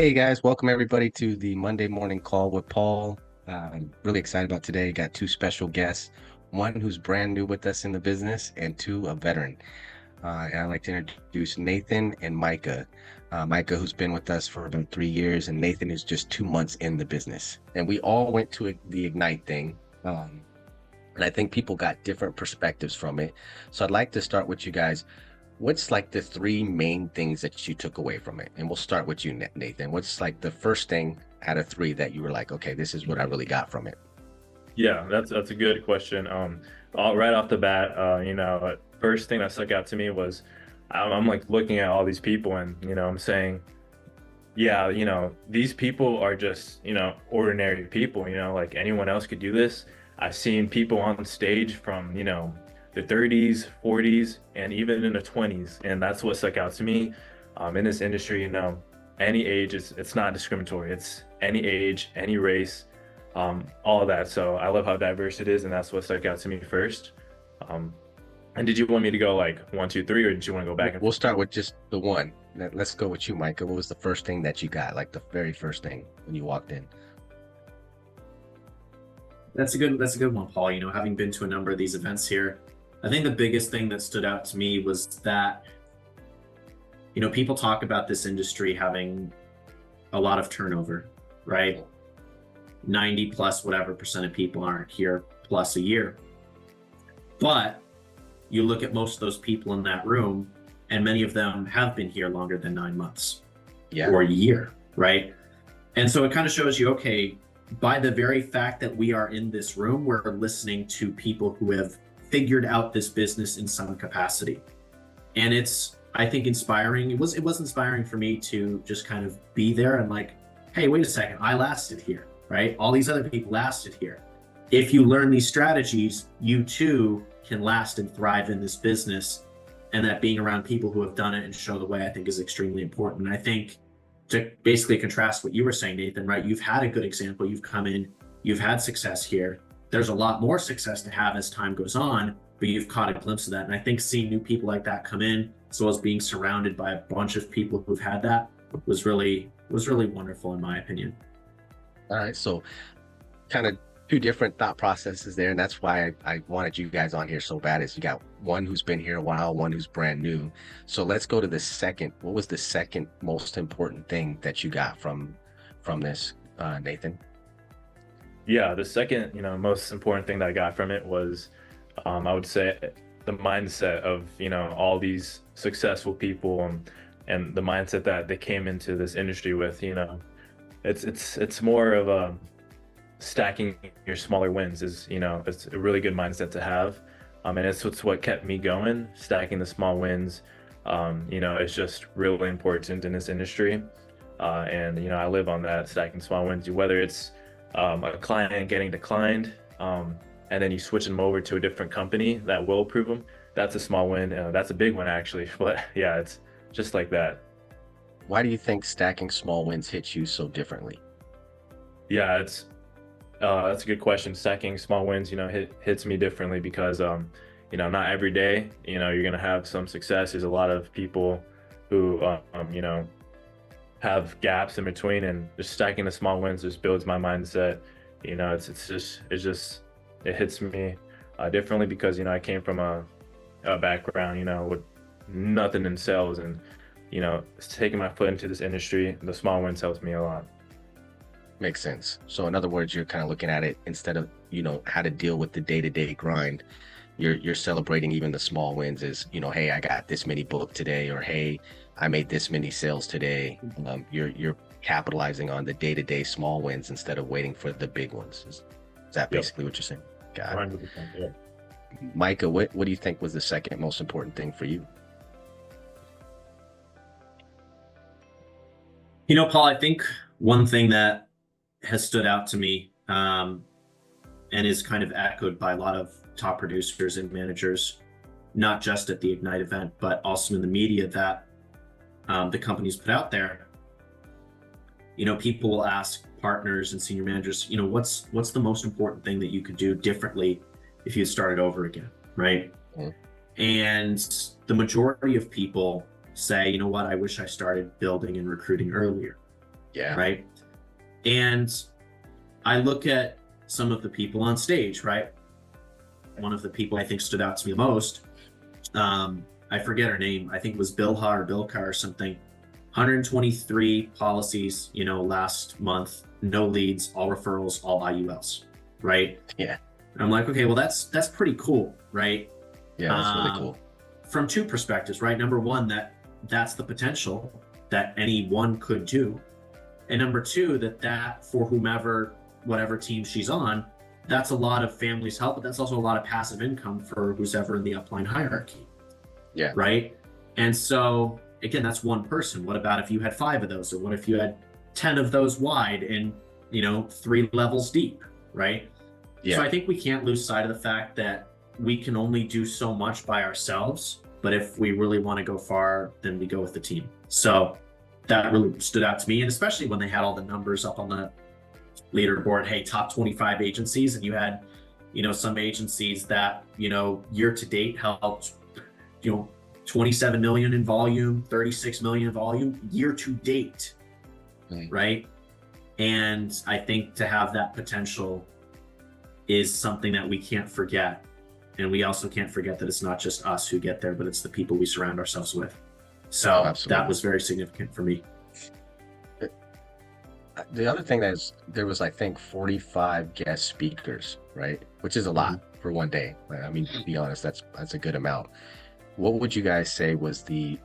Hey guys, welcome everybody to the Monday morning call with Paul. I'm really excited about today. Got two special guests, one who's brand new with us in the business, and two, a veteran. And I'd like to introduce Nathan and Micah. Micah, who's been with us for about 3 years, and Nathan is just 2 months in the business. And we all went to the Ignyte thing. And I think people got different perspectives from it. So I'd like to start with you guys. What's like the three main things that you took away from it? And we'll start with you, Nathan. What's like the first thing out of three that you were like, okay, this is what I really got from it? Yeah, that's a good question. Right off the bat, first thing that stuck out to me was I'm like looking at all these people and I'm saying, yeah, these people are just ordinary people. Like anyone else could do this. I've seen people on stage from the 30s, 40s, and even in the 20s, and that's what stuck out to me. In this industry, any age, it's not discriminatory. It's any age, any race, all of that. So I love how diverse it is, and that's what stuck out to me first. And did you want me to go like one, two, three, or did you want to go back and We'll forth? start with just the one. Let's go with you, Micah. What was the first thing that you got, like the very first thing when you walked in? That's a good one, Paul. Having been to a number of these events here, I think the biggest thing that stood out to me was that, people talk about this industry having a lot of turnover, right? 90 plus whatever percent of people aren't here plus a year. But you look at most of those people in that room, and many of them have been here longer than 9 months or a year, right? And so it kind of shows you, okay, by the very fact that we are in this room, we're listening to people who have figured out this business in some capacity. And it's, I think, inspiring. It was inspiring for me to just kind of be there and like, hey, wait a second, I lasted here, right? All these other people lasted here. If you learn these strategies, you too can last and thrive in this business. And that being around people who have done it and show the way, I think, is extremely important. And I think to basically contrast what you were saying, Nathan, right? You've had a good example. You've come in, you've had success here. There's a lot more success to have as time goes on, but you've caught a glimpse of that. And I think seeing new people like that come in, as well as being surrounded by a bunch of people who've had that, was really wonderful in my opinion. All right, so kind of two different thought processes there, and that's why I wanted you guys on here so bad. Is you got one who's been here a while, one who's brand new. So let's go to the second. What was the second most important thing that you got from this, Nathan? Yeah, the second, most important thing that I got from it was, I would say, the mindset of, all these successful people and the mindset that they came into this industry with. It's more of a stacking your smaller wins is, it's a really good mindset to have. And it's what kept me going, stacking the small wins. It's just really important in this industry. And I live on that, stacking small wins, whether it's a client getting declined, and then you switch them over to a different company that will approve them. That's a small win. That's a big one, actually. But yeah, it's just like that. Why do you think stacking small wins hits you so differently? Yeah, that's a good question. Stacking small wins, hits me differently because, not every day, you're going to have some success. There's a lot of people who, have gaps in between, and just stacking the small wins just builds my mindset. It hits me differently because, I came from a background, with nothing in sales, and, taking my foot into this industry, the small wins helps me a lot. Makes sense. So in other words, you're kind of looking at it instead of, how to deal with the day-to-day grind. You're celebrating even the small wins as, hey, I got this many booked today, or hey, I made this many sales today. You're capitalizing on the day-to-day small wins instead of waiting for the big ones. Is that basically what you're saying? Got it. 100%, yeah. Micah, what do you think was the second most important thing for you? Paul, I think one thing that has stood out to me, and is kind of echoed by a lot of top producers and managers, not just at the Ignyte event, but also in the media that the companies put out there. People will ask partners and senior managers, what's the most important thing that you could do differently if you started over again, right? Mm-hmm. And the majority of people say, I wish I started building and recruiting earlier. Yeah. Right. And I look at some of the people on stage, right? One of the people I think stood out to me the most, I forget her name. I think it was Bilha or Bilka or something. 123 policies, last month, no leads, all referrals, all IULs, right? Yeah. And I'm like, okay, well, that's pretty cool, right? Yeah, that's really cool. From two perspectives, right? Number one, that's the potential that anyone could do. And number two, that for whomever, whatever team she's on, that's a lot of families' help, but that's also a lot of passive income for who's ever in the upline hierarchy. Yeah. Right. And so again, that's one person. What about if you had 5 of those, or what if you had 10 of those wide and 3 levels deep, right? Yeah. So I think we can't lose sight of the fact that we can only do so much by ourselves, but if we really want to go far, then we go with the team. So that really stood out to me, and especially when they had all the numbers up on the leaderboard. Hey, top 25 agencies, and you had some agencies that year to date helped 27 million in volume, 36 million in volume year to date, right? And I think to have that potential is something that we can't forget. And we also can't forget that it's not just us who get there, but it's the people we surround ourselves with. So that was very significant for me. The other thing is there was, I think, 45 guest speakers, right? Which is a lot for one day. I mean, to be honest, that's a good amount. What would you guys say was the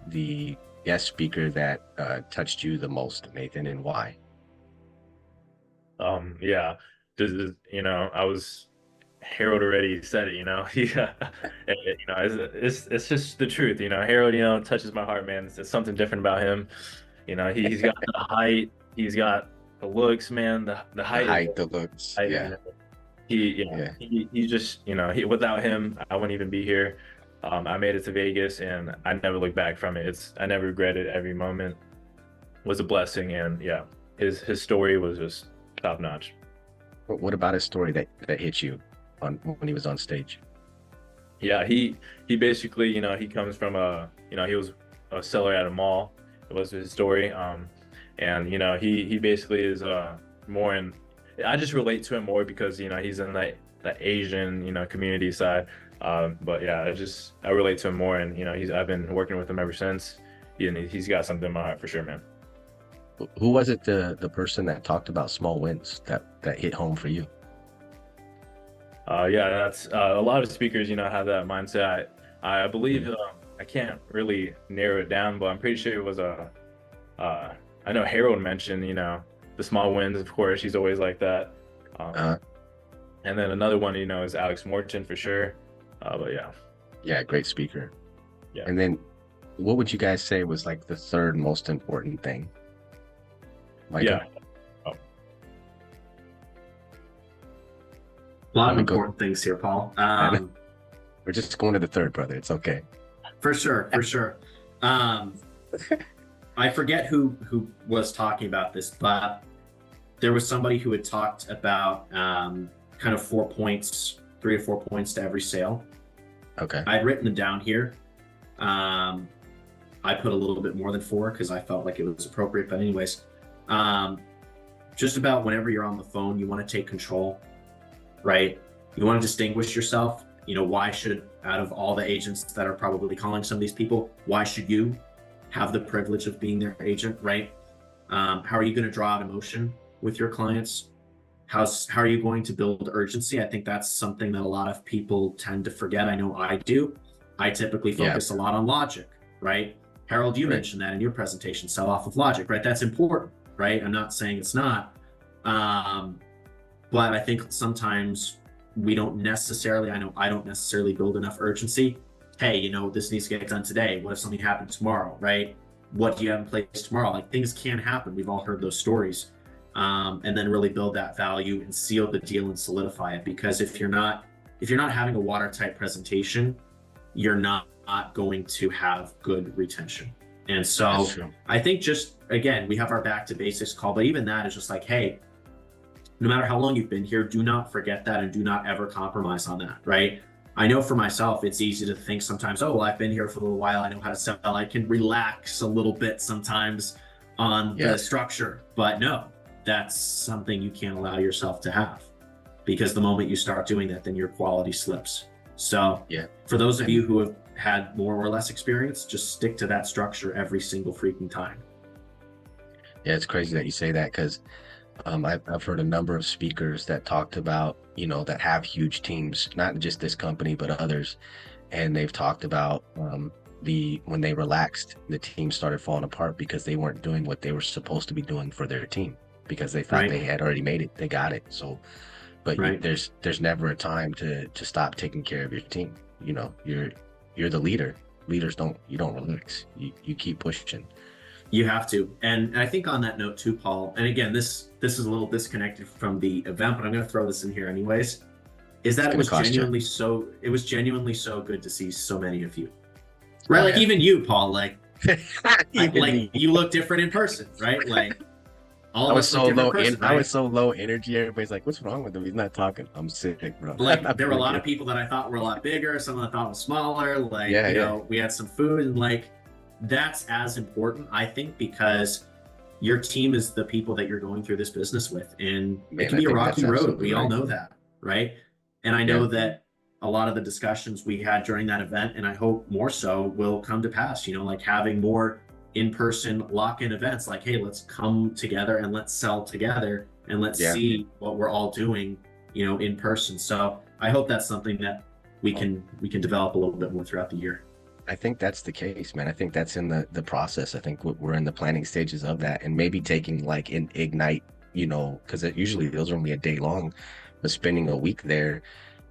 guest speaker that touched you the most, Nathan, and why? Yeah, I was Harold already said it, yeah, it's just the truth, Harold, touches my heart, man. It's something different about him. He's got the height, he's got the looks, man. The height, the looks, yeah. He just, without him, I wouldn't even be here. I made it to Vegas, and I never looked back from it. I never regretted every moment. It was a blessing, and yeah, his story was just top notch. What about his story that hit you when he was on stage? Yeah, he basically, he comes from he was a seller at a mall. It was his story, and he basically is more in. I just relate to him more because he's in the Asian community side. But yeah, I relate to him more, and I've been working with him ever since. He's got something in my heart for sure, man. Who was it, the person that talked about small wins that hit home for you? Yeah, that's a lot of speakers have that mindset. I believe I can't really narrow it down, but I'm pretty sure it was I know Harold mentioned the small wins, of course. He's always like that. And then another one is Alex Morton for sure. But yeah, great speaker. Yeah. And then what would you guys say was like the third most important thing? Micah? Yeah. A lot of important things here, Paul. We're just going to the third, brother. It's okay. For sure. I forget who was talking about this, but there was somebody who had talked about kind of 4 points, 3 or 4 points to every sale. Okay. I'd written them down here. I put a little bit more than 4 because I felt like it was appropriate. But anyways, just about whenever you're on the phone, you want to take control, right? You want to distinguish yourself. Why should, out of all the agents that are probably calling some of these people, why should you have the privilege of being their agent, right? How are you going to draw out emotion with your clients? How are you going to build urgency? I think that's something that a lot of people tend to forget. I know I do. I typically focus a lot on logic, right? Harold, you mentioned that in your presentation, sell off of logic, right? That's important, right? I'm not saying it's not. But I think sometimes we don't necessarily, I know I don't necessarily build enough urgency. Hey, this needs to get done today. What if something happens tomorrow, right? What do you have in place tomorrow? Like, things can happen. We've all heard those stories. And then really build that value and seal the deal and solidify it. Because if you're not having a watertight presentation, you're not going to have good retention. And so I think just, again, we have our back to basics call, but even that is just like, hey, no matter how long you've been here, do not forget that and do not ever compromise on that, right? I know for myself, it's easy to think sometimes, oh, well, I've been here for a little while. I know how to sell. I can relax a little bit sometimes on Yeah. the structure. But no, that's something you can't allow yourself to have, because the moment you start doing that, then your quality slips. So Yeah. for those of And- you who have had more or less experience, just stick to that structure every single freaking time. Yeah, it's crazy that you say that, because I've heard a number of speakers that talked about, that have huge teams, not just this company, but others. And they've talked about when they relaxed, the team started falling apart because they weren't doing what they were supposed to be doing for their team, because they thought Right. they had already made it, they got it. So, but Right. there's never a time to stop taking care of your team. You're the leader. Leaders don't relax. You keep pushing. You have to. And I think on that note too, Paul, and again, this is a little disconnected from the event, but I'm going to throw this in here anyways, is that it was genuinely so good to see so many of you. Right? Oh, like yeah. even you, Paul, like Me. you look different in person, right? Like all I of was us so look different low. in person, I right? was so low energy. Everybody's like, "What's wrong with him? He's not talking." I'm sick, bro. Like there were a lot Really of people that I thought were a lot bigger, some I thought was smaller. Like, Yeah, you yeah. know, we had some food, and like that's as important, I think, because your team is the people that you're going through this business with. And Man, it can I be a think rocky that's road. absolutely We all right. know that, right? And I know Yeah. that a lot of the discussions we had during that event, and I hope more so, will come to pass, like having more in-person lock-in events, like, hey, let's come together and let's sell together and let's Yeah. see what we're all doing, in person. So I hope that's something that we can develop a little bit more throughout the year. I think that's the case, man. I think that's in the process. I think we're in the planning stages of that, and maybe taking like an Ignite, because usually those are only a day long, but spending a week there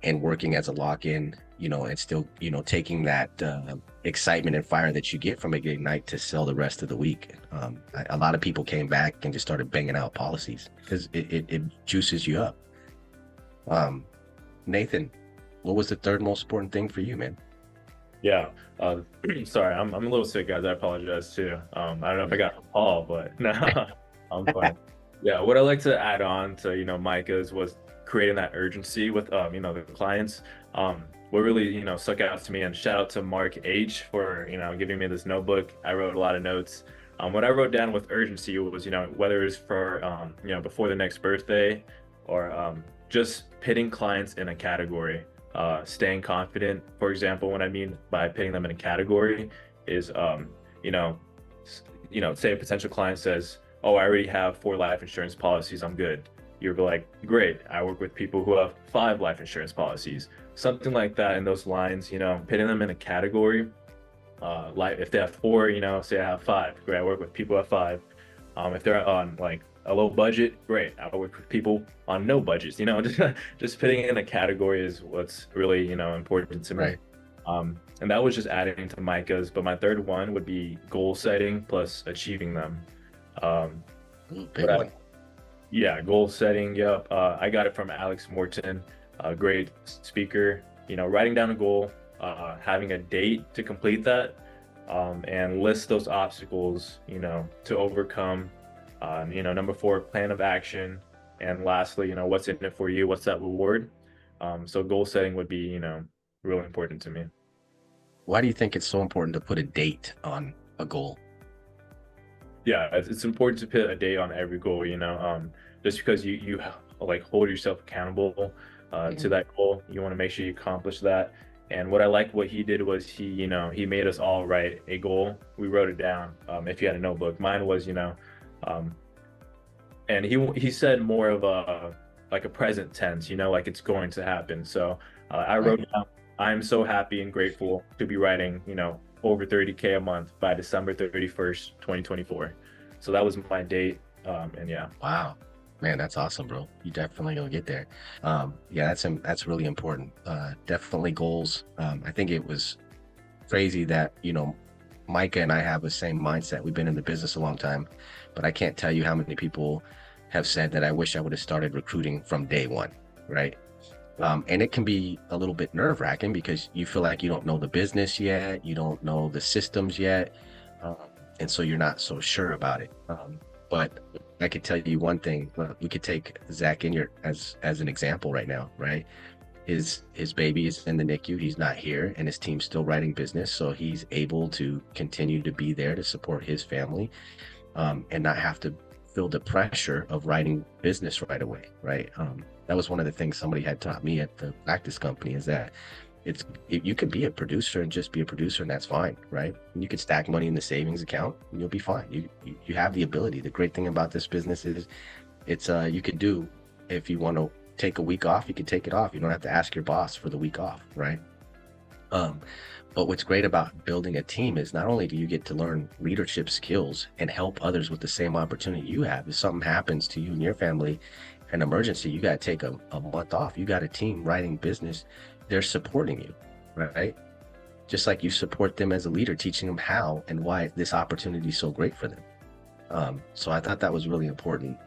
and working as a lock-in, and still, taking that excitement and fire that you get from Ignite to sell the rest of the week. A lot of people came back and just started banging out policies because it juices you up. Nathan, what was the third most important thing for you, man? Yeah. Sorry, I'm a little sick, guys. I apologize too. I don't know if I got Paul, but no, I'm fine. Yeah, what I like to add on to Micah's was creating that urgency with the clients. What really stuck out to me, and shout out to Mark H for giving me this notebook. I wrote a lot of notes. What I wrote down with urgency was whether it's for before the next birthday, or just pitting clients in a category. Staying confident, for example, what I mean by pitting them in a category is, say a potential client says, "Oh, I already have 4 life insurance policies, I'm good." You're like, "Great, I work with people who have 5 life insurance policies." Something like that in those lines, pitting them in a category. Like if they have 4, say I have 5, great, I work with people who have 5. If they're on like a low budget, great, I work with people on no budgets. Just fitting in a category is what's really important to me. Right. And that was just adding to Micah's, but my third one would be goal setting plus achieving them. Big one. Yeah, goal setting. Yep. I got it from Alex Morton, a great speaker. Writing down a goal, having a date to complete that, and list those obstacles to overcome. Number 4, plan of action, and lastly, what's in it for you? What's that reward? So goal setting would be really important to me. Why do you think it's so important to put a date on a goal? Yeah, it's important to put a date on every goal. Just because you like hold yourself accountable to that goal, you want to make sure you accomplish that. And what I liked what he did was he made us all write a goal. We wrote it down. If you had a notebook, mine was and he said more of a present tense, like it's going to happen. So I wrote down, "I'm so happy and grateful to be writing over 30K a month by December 31st, 2024. So that was my date. And yeah. Wow, man, that's awesome, bro. You definitely gonna get there. Yeah, that's really important. Definitely goals. I think it was crazy that Micah and I have the same mindset. We've been in the business a long time, but I can't tell you how many people have said that I wish I would have started recruiting from day one, right? And it can be a little bit nerve-wracking because you feel like you don't know the business yet, you don't know the systems yet, and so you're not so sure about it. But I could tell you one thing. We could take Zach Ignyte as an example right now, right? His baby is in the NICU. He's not here, and his team's still writing business, so he's able to continue to be there to support his family. and not have to feel the pressure of writing business right away, right? That was one of the things somebody had taught me at the practice company, is that you can be a producer and just be a producer, and that's fine, right? And you can stack money in the savings account and you'll be fine. You have the ability. The great thing about this business is you can do, if you want to take a week off, you can take it off. You don't have to ask your boss for the week off, right? But what's great about building a team is not only do you get to learn leadership skills and help others with the same opportunity you have. If something happens to you and your family, an emergency, you got to take a month off. You got a team writing business. They're supporting you, right? Just like you support them as a leader, teaching them how and why this opportunity is so great for them. So I thought that was really important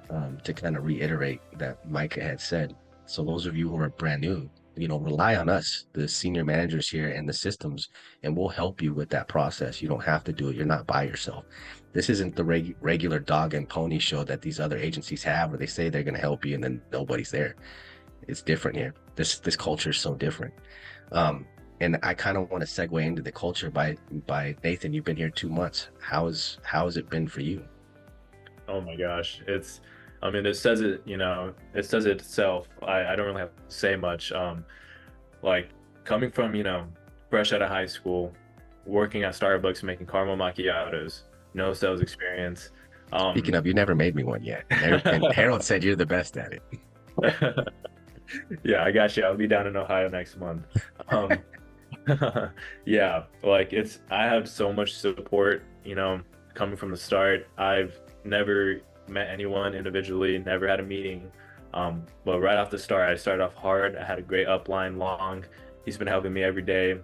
to kind of reiterate that Micah had said. So those of you who are brand new, rely on us, the senior managers here and the systems, and we'll help you with that process. You don't have to do it. You're not by yourself. This isn't the regular dog and pony show that these other agencies have, where they say they're going to help you and then nobody's there. It's different here. This culture is so different. And I kind of want to segue into the culture by Nathan. You've been here 2 months. How has it been for you? Oh my gosh, it says it, it says it itself. I don't really have to say much. Like coming from, fresh out of high school, working at Starbucks, making caramel macchiatos, no sales experience. Speaking of, you never made me one yet. And Harold said you're the best at it. Yeah, I got you. I'll be down in Ohio next month. Yeah, like I have so much support, coming from the start. I've never met anyone individually, never had a meeting. But right off the start, I started off hard. I had a great upline, Long. He's been helping me every day,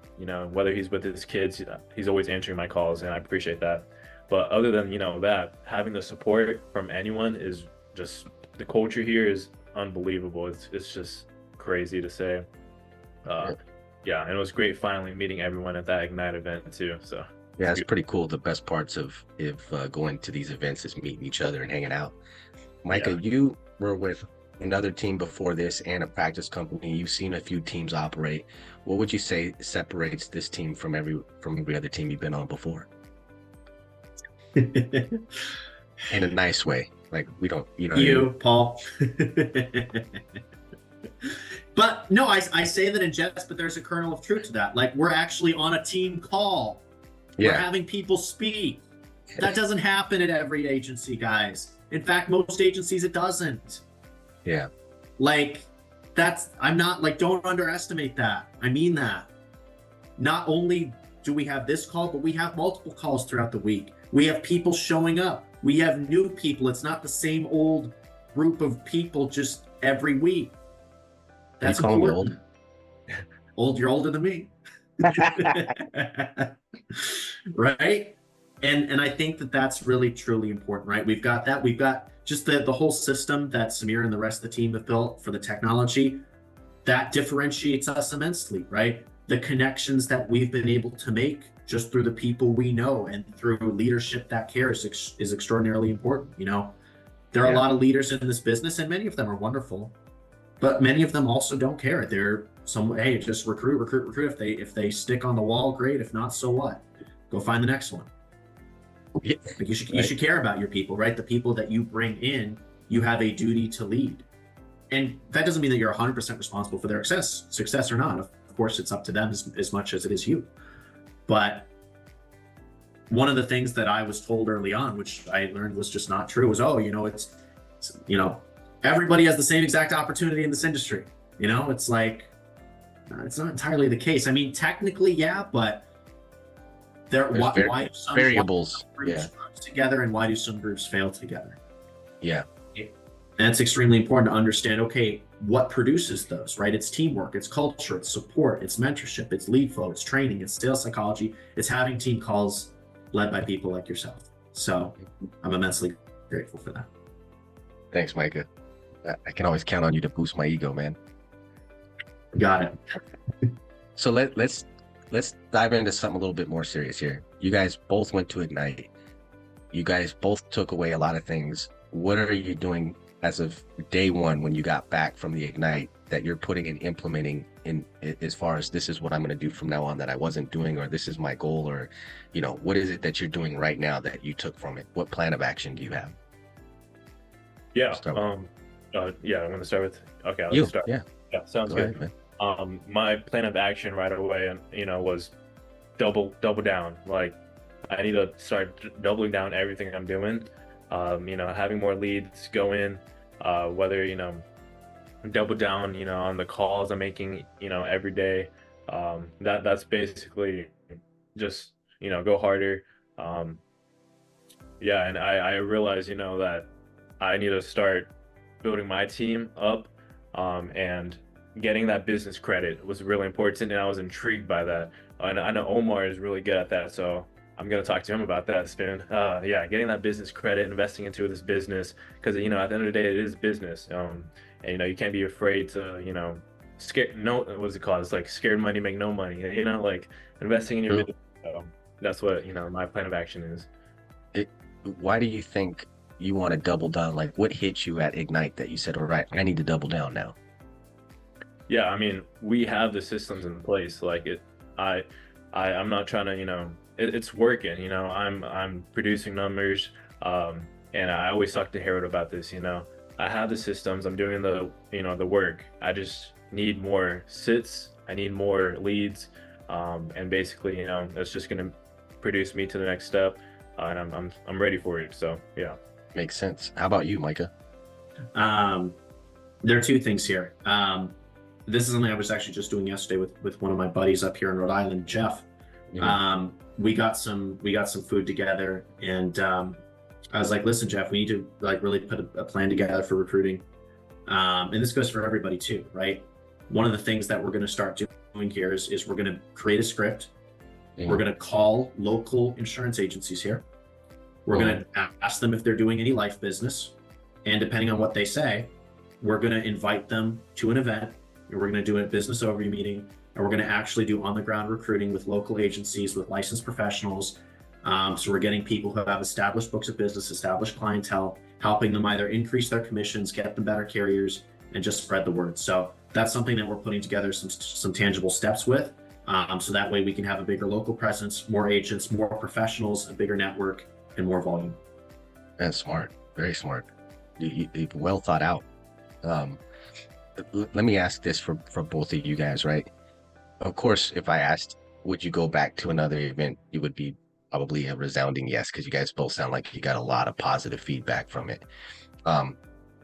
whether he's with his kids, he's always answering my calls, and I appreciate that. But other than, that, having the support from anyone is just, the culture here is unbelievable. It's just crazy to say. Yeah, and it was great finally meeting everyone at that Ignyte event too. So yeah, it's pretty cool. The best parts of going to these events is meeting each other and hanging out. Micah, you were with another team before this and a practice company. You've seen a few teams operate. What would you say separates this team from every other team you've been on before? In a nice way. Like, we don't, Paul. But no, I say that in jest, but there's a kernel of truth to that. Like, we're actually on a team call. We're having people speak. That doesn't happen at every agency, guys. In fact, most agencies, it doesn't. Yeah. Like, don't underestimate that. I mean that. Not only do we have this call, but we have multiple calls throughout the week. We have people showing up. We have new people. It's not the same old group of people just every week. That's important. Old, you're older than me. Right? And I think that's really, truly important, right? We've got that. We've got just the whole system that Samir and the rest of the team have built for the technology. That differentiates us immensely, right? The connections that we've been able to make just through the people we know and through leadership that cares is extraordinarily important. There are a lot of leaders in this business, and many of them are wonderful, but many of them also don't care. They're hey, just recruit. If they stick on the wall, great. If not, so what? Go find the next one. Yeah. Like you should care about your people, right? The people that you bring in, you have a duty to lead. And that doesn't mean that you're 100% responsible for their success or not. Of course, it's up to them as much as it is you. But one of the things that I was told early on, which I learned was just not true, was, everybody has the same exact opportunity in this industry. It's like, it's not entirely the case. I mean, technically, yeah, but why do some variables groups work together and why do some groups fail together? Yeah. And it's extremely important to understand, okay, what produces those, right? It's teamwork, it's culture, it's support, it's mentorship, it's lead flow, it's training, it's sales psychology, it's having team calls led by people like yourself. So I'm immensely grateful for that. Thanks, Micah. I can always count on you to boost my ego, man. Got it. So let's dive into something a little bit more serious here. You guys both went to Ignyte. You guys both took away a lot of things. What are you doing as of day one when you got back from the Ignyte that you're putting and implementing in as far as this is what I'm going to do from now on that I wasn't doing, or this is my goal, or, what is it that you're doing right now that you took from it? What plan of action do you have? Yeah. Yeah, I'm going to start with, okay, I'll start. Yeah. Yeah, sounds Go good. ahead, man. My plan of action right away, was double down. Like, I need to start doubling down everything I'm doing. Having more leads go in, whether, double down, on the calls I'm making, every day. That's basically just, go harder. Yeah, and I realize, that I need to start building my team up, and getting that business credit was really important, and I was intrigued by that. And I know Omar is really good at that, so I'm gonna talk to him about that soon. Yeah, getting that business credit, investing into this business, because at the end of the day, it is business. And you can't be afraid to, what's it called? It's like scared money make no money. Like investing in your business. So that's what my plan of action is. Why do you think you want to double down? Like, what hit you at Ignyte that you said, all right, I need to double down now? Yeah, I mean, we have the systems in place. Like I'm not trying to, it's working. I'm producing numbers, and I always talk to Harold about this. I have the systems. I'm doing the the work. I just need more sits. I need more leads, and basically, that's just gonna produce me to the next step, and I'm ready for it. So yeah, makes sense. How about you, Micah? There are two things here. This is something I was actually just doing yesterday with one of my buddies up here in Rhode Island, Jeff. Mm-hmm. We got some food together, and I was like, listen, Jeff, we need to really put a plan together for recruiting. And this goes for everybody too, right? One of the things that we're going to start doing here is we're going to create a script. Mm-hmm. We're going to call local insurance agencies here. We're going to ask them if they're doing any life business. And depending on what they say, we're going to invite them to an event. And we're going to do a business overview meeting. And we're going to actually do on-the-ground recruiting with local agencies, with licensed professionals. So we're getting people who have established books of business, established clientele, helping them either increase their commissions, get them better carriers, and just spread the word. So that's something that we're putting together some tangible steps with. So that way we can have a bigger local presence, more agents, more professionals, a bigger network, and more volume. That's smart. Very smart. You've well thought out. Let me ask this for both of you guys, right? Of course, if I asked, would you go back to another event, it would be probably a resounding yes, because you guys both sound like you got a lot of positive feedback from it.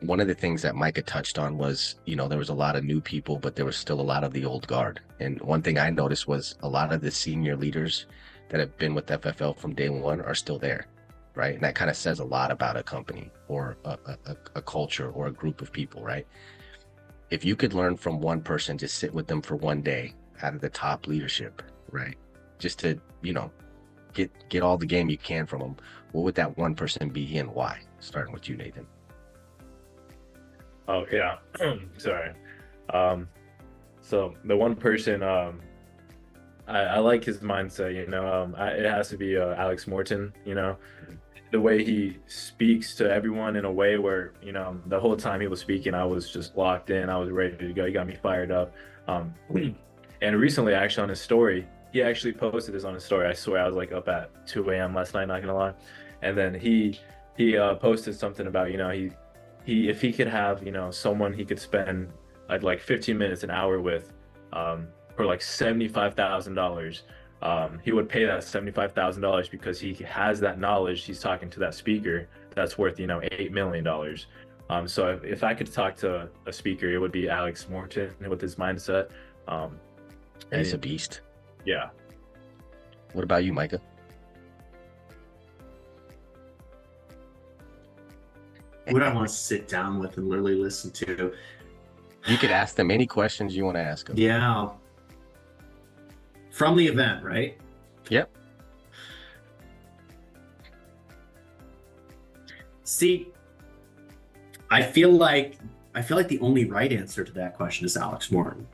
One of the things that Micah touched on was, there was a lot of new people, but there was still a lot of the old guard. And one thing I noticed was a lot of the senior leaders that have been with FFL from day one are still there, right? And that kind of says a lot about a company or a culture or a group of people, right? If you could learn from one person, just sit with them for one day out of the top leadership, right? Just to, get all the game you can from them. What would that one person be and why? Starting with you, Nathan. Oh yeah, sorry. So the one person, I like his mindset. It has to be Alex Morton. The way he speaks to everyone in a way where the whole time he was speaking, I was just locked in. I was ready to go. He got me fired up. And recently, actually, on his story, he actually posted this on his story. I swear, I was like up at 2 a.m. last night, not gonna lie. And then he posted something about if he could have someone he could spend like 15 minutes, an hour with, for like $75,000, he would pay that $75,000 because he has that knowledge. He's talking to that speaker that's worth $8 million. So if I could talk to a speaker, it would be Alex Morton with his mindset. And he's a beast. Yeah. What about you, Micah? Who do I want to sit down with and literally listen to? You could ask them any questions you want to ask them. Yeah. From the event, right? Yep. See, I feel like the only right answer to that question is Alex Morton.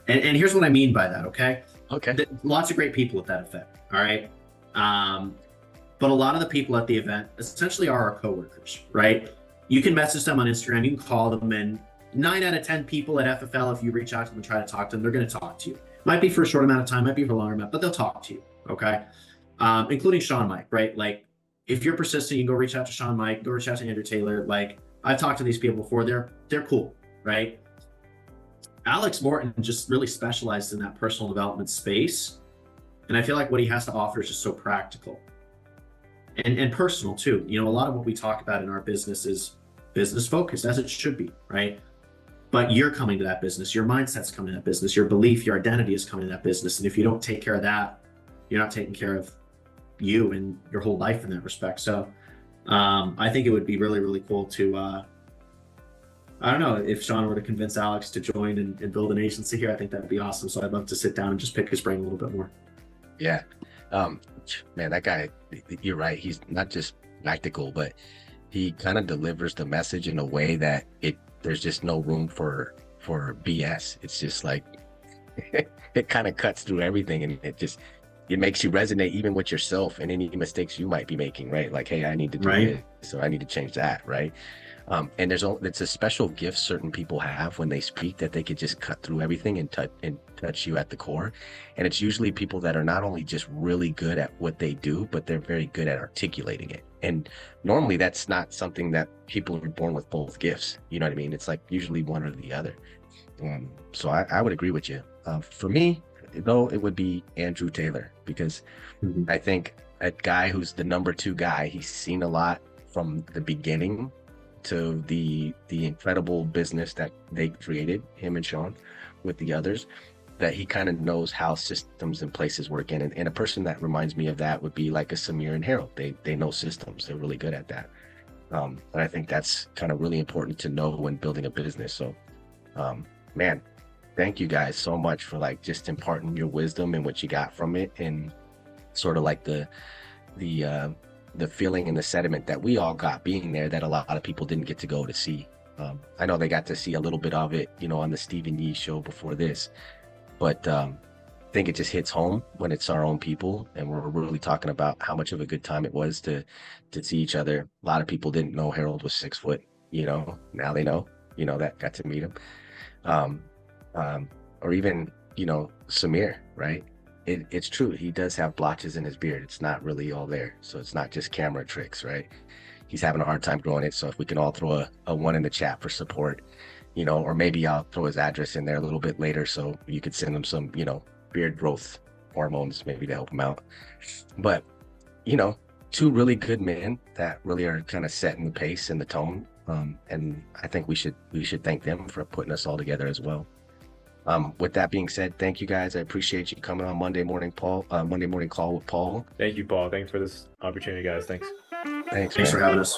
And here's what I mean by that, okay? Okay. Lots of great people at that event, all right? But a lot of the people at the event essentially are our coworkers, right? You can message them on Instagram, you can call them, and 9 out of 10 people at FFL, if you reach out to them and try to talk to them, they're going to talk to you. Might be for a short amount of time, might be for a longer amount, but they'll talk to you. Okay. Including Sean Mike, right? Like, if you're persistent, you can go reach out to Sean Mike, go reach out to Andrew Taylor. Like, I've talked to these people before. They're cool, right? Alex Morton just really specialized in that personal development space. And I feel like what he has to offer is just so practical and personal too. You know, a lot of what we talk about in our business is business focused, as it should be, right? But you're coming to that business, your mindset's coming to that business, your belief, your identity is coming to that business. And if you don't take care of that, you're not taking care of you and your whole life in that respect. So I think it would be really, really cool to, I don't know, if Sean were to convince Alex to join and build an agency here, I think that'd be awesome. So I'd love to sit down and just pick his brain a little bit more. Yeah. Man, that guy, you're right. He's not just practical, but he kind of delivers the message in a way that there's just no room for BS. It's just like, it kind of cuts through everything, and it makes you resonate even with yourself and any mistakes you might be making, right? Like, hey, I need to do this, so I need to change that, right? And it's a special gift certain people have when they speak, that they could just cut through everything and touch you at the core. And it's usually people that are not only just really good at what they do, but they're very good at articulating it. And normally that's not something that people are born with both gifts. You know what I mean? It's like usually one or the other. So I would agree with you. For me, though, it would be Andrew Taylor, because I think a guy who's the number 2 guy, he's seen a lot from the beginning to the incredible business that they created, him and Sean, with the others, that he kind of knows how systems and places work in. And a person that reminds me of that would be like a Samir and Harold. They know systems. They're really good at that. And I think that's kind of really important to know when building a business. So, man, thank you guys so much for like just imparting your wisdom and what you got from it, and sort of like the feeling and the sentiment that we all got being there, that a lot of people didn't get to go to see. I know they got to see a little bit of it, you know, on the Stephen Yee show before this, but I think it just hits home when it's our own people, and we're really talking about how much of a good time it was to see each other. A lot of people didn't know Harold was 6 foot, you know, now they know, you know, that got to meet him. Or even, you know, Samir, right? It's true. He does have blotches in his beard. It's not really all there. So it's not just camera tricks, right? He's having a hard time growing it. So if we can all throw a 1 in the chat for support, you know, or maybe I'll throw his address in there a little bit later, so you could send him some, you know, beard growth hormones maybe to help him out. But, you know, 2 really good men that really are kind of setting the pace and the tone. And I think we should thank them for putting us all together as well. With that being said, thank you guys. I appreciate you coming on Monday morning call with Paul. Thank you, Paul. Thanks for this opportunity, guys. Thanks. Thanks for having us.